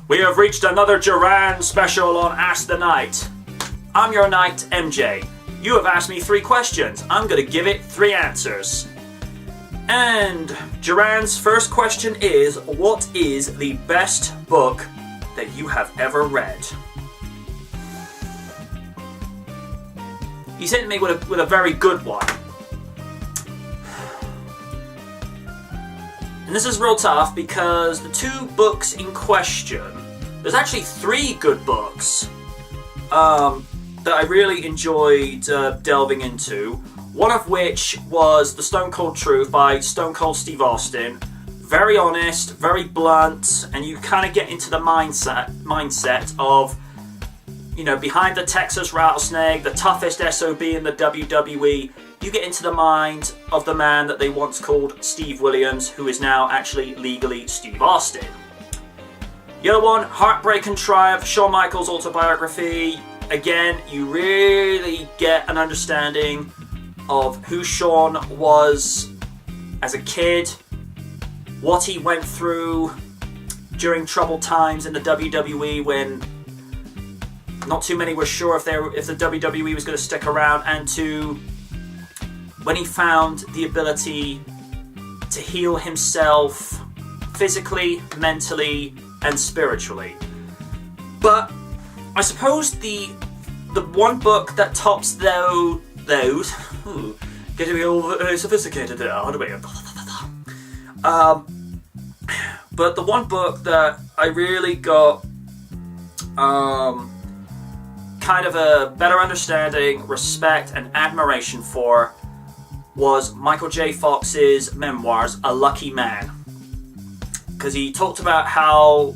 We have reached another Gerann special on Ask the Knight. I'm your knight, MJ. You have asked me 3 questions. I'm going to give it 3 answers. And Gerann's first question is, what is the best book that you have ever read? He's hitting me with a very good one. And this is real tough because the 2 books in question, there's actually 3 good books that I really enjoyed delving into. One of which was The Stone Cold Truth by Stone Cold Steve Austin. Very honest, very blunt, and you kind of get into the mindset of, you know, behind the Texas Rattlesnake, the toughest SOB in the WWE. You get into the mind of the man that they once called Steve Williams, who is now actually legally Steve Austin. The other one, Heartbreak and Triumph, Shawn Michaels' autobiography. Again, you really get an understanding of who Shawn was as a kid, what he went through during troubled times in the WWE when not too many were sure if the WWE was going to stick around, and to when he found the ability to heal himself physically, mentally, and spiritually. But I suppose the one book that tops those getting all very sophisticated there, aren't we? But the one book that I really got kind of a better understanding, respect, and admiration for was Michael J. Fox's memoirs, A Lucky Man. Because he talked about how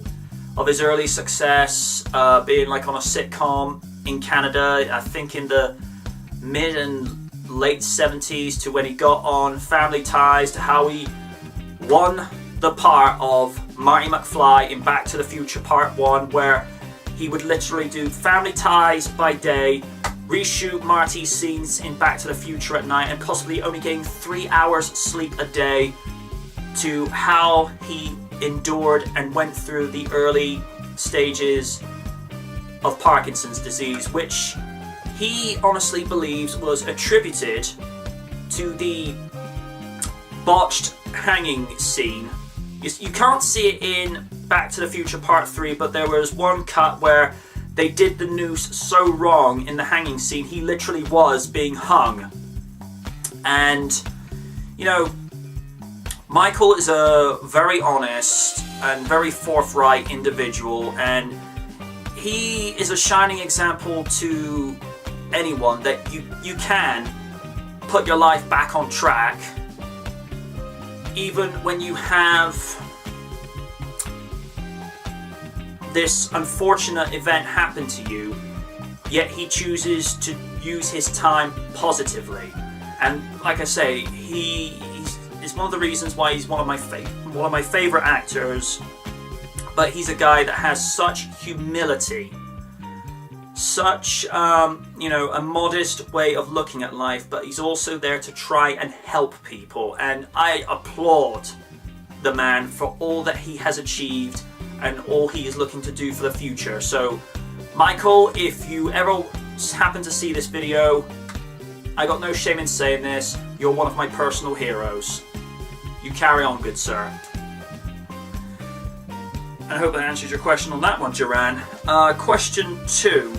of his early success being like on a sitcom in Canada, I think in the mid and late 70s, to when he got on Family Ties, to how he won the part of Marty McFly in Back to the Future Part 1, where he would literally do Family Ties by day, reshoot Marty's scenes in Back to the Future at night, and possibly only getting 3 hours sleep a day, to how he endured and went through the early stages of Parkinson's disease, which he honestly believes was attributed to the botched hanging scene. You can't see it in Back to the Future Part 3, but there was one cut where they did the noose so wrong in the hanging scene, he literally was being hung. And, you know, Michael is a very honest and very forthright individual, and he is a shining example to anyone that you can put your life back on track even when you have this unfortunate event happen to you, yet he chooses to use his time positively. And like I say, he's one of the reasons why he's one of my favorite actors. But he's a guy that has such humility, such a modest way of looking at life, but he's also there to try and help people. And I applaud the man for all that he has achieved and all he is looking to do for the future. So, Michael, if you ever happen to see this video, I got no shame in saying this, you're one of my personal heroes. You carry on, good sir. And I hope that answers your question on that one, Gerann. Question 2.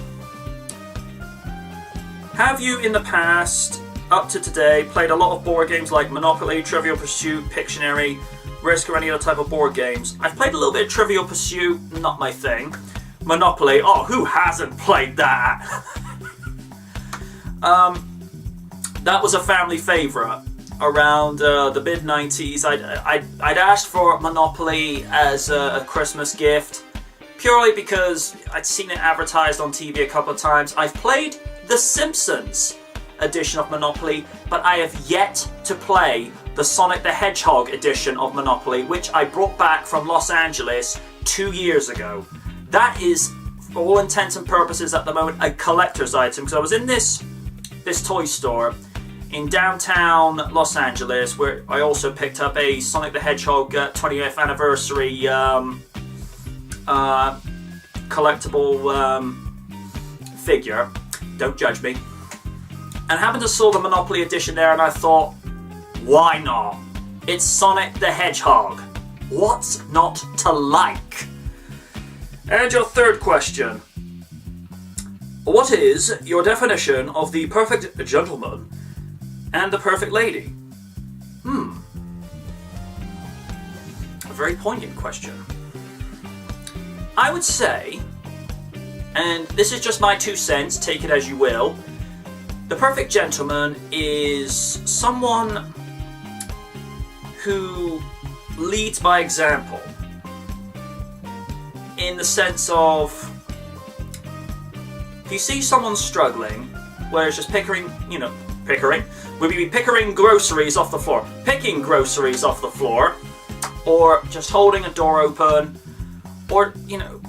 Have you in the past, up to today, played a lot of board games like Monopoly, Trivial Pursuit, Pictionary, Risk, or any other type of board games? I've played a little bit of Trivial Pursuit, not my thing. Monopoly, oh, who hasn't played that? That was a family favourite around the mid-90s. I'd asked for Monopoly as a Christmas gift, purely because I'd seen it advertised on TV a couple of times. I've played The Simpsons edition of Monopoly, but I have yet to play the Sonic the Hedgehog edition of Monopoly, which I brought back from Los Angeles 2 years ago. That is, for all intents and purposes at the moment, a collector's item, because I was in this toy store in downtown Los Angeles, where I also picked up a Sonic the Hedgehog 20th anniversary collectible figure. Don't judge me. And happened to saw the Monopoly edition there, and I thought, why not? It's Sonic the Hedgehog. What's not to like? And your third question. What is your definition of the perfect gentleman and the perfect lady? A very poignant question. I would say, and this is just my 2 cents, take it as you will, the perfect gentleman is someone who leads by example. In the sense of, if you see someone struggling, where it's just picking groceries off the floor, picking groceries off the floor, or just holding a door open, or,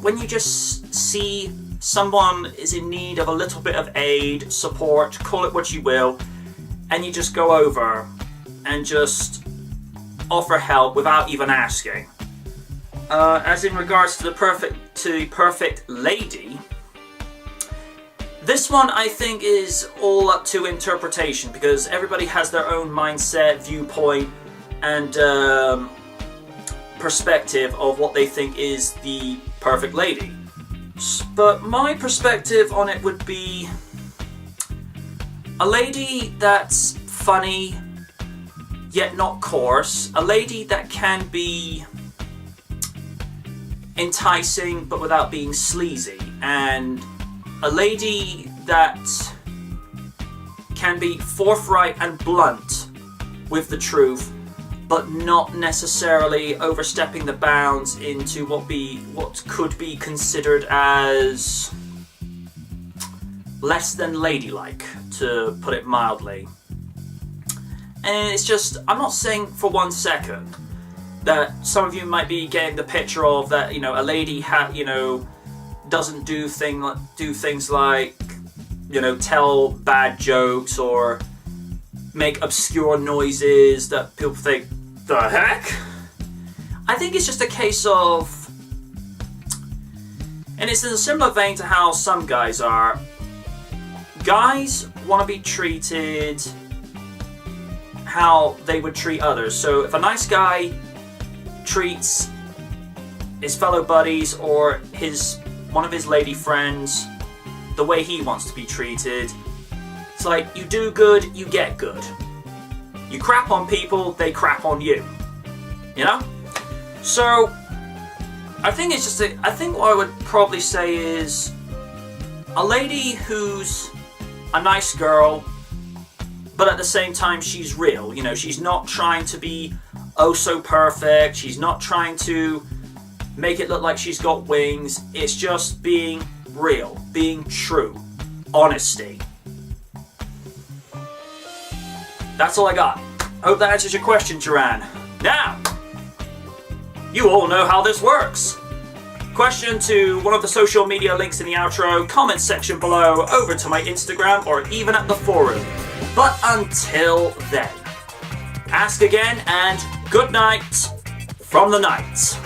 when you just see someone is in need of a little bit of aid, support, call it what you will, and you just go over and just offer help without even asking. As in regards to the perfect lady, this one I think is all up to interpretation, because everybody has their own mindset, viewpoint, and perspective of what they think is the perfect lady. But my perspective on it would be a lady that's funny, yet not coarse. A lady that can be enticing, but without being sleazy. And a lady that can be forthright and blunt with the truth, but not necessarily overstepping the bounds into what could be considered as less than ladylike, to put it mildly. And it's just, I'm not saying for 1 second that some of you might be getting the picture of that, a lady doesn't do things like, tell bad jokes or make obscure noises that people think, the heck? I think it's just a case of, and it's in a similar vein to how some guys are. Guys want to be treated how they would treat others. So if a nice guy treats his fellow buddies or one of his lady friends the way he wants to be treated, it's like, you do good, you get good. You crap on people, they crap on you. So I think it's just I think what I would probably say is a lady who's a nice girl, but at the same time she's real. She's not trying to be oh so perfect. She's not trying to make it look like she's got wings. It's just being real, being true, honesty. That's all I got. Hope that answers your question, Gerann. Now, you all know how this works. Question to one of the social media links in the outro, comment section below, over to my Instagram, or even at the forum. But until then, ask again, and good night from the night.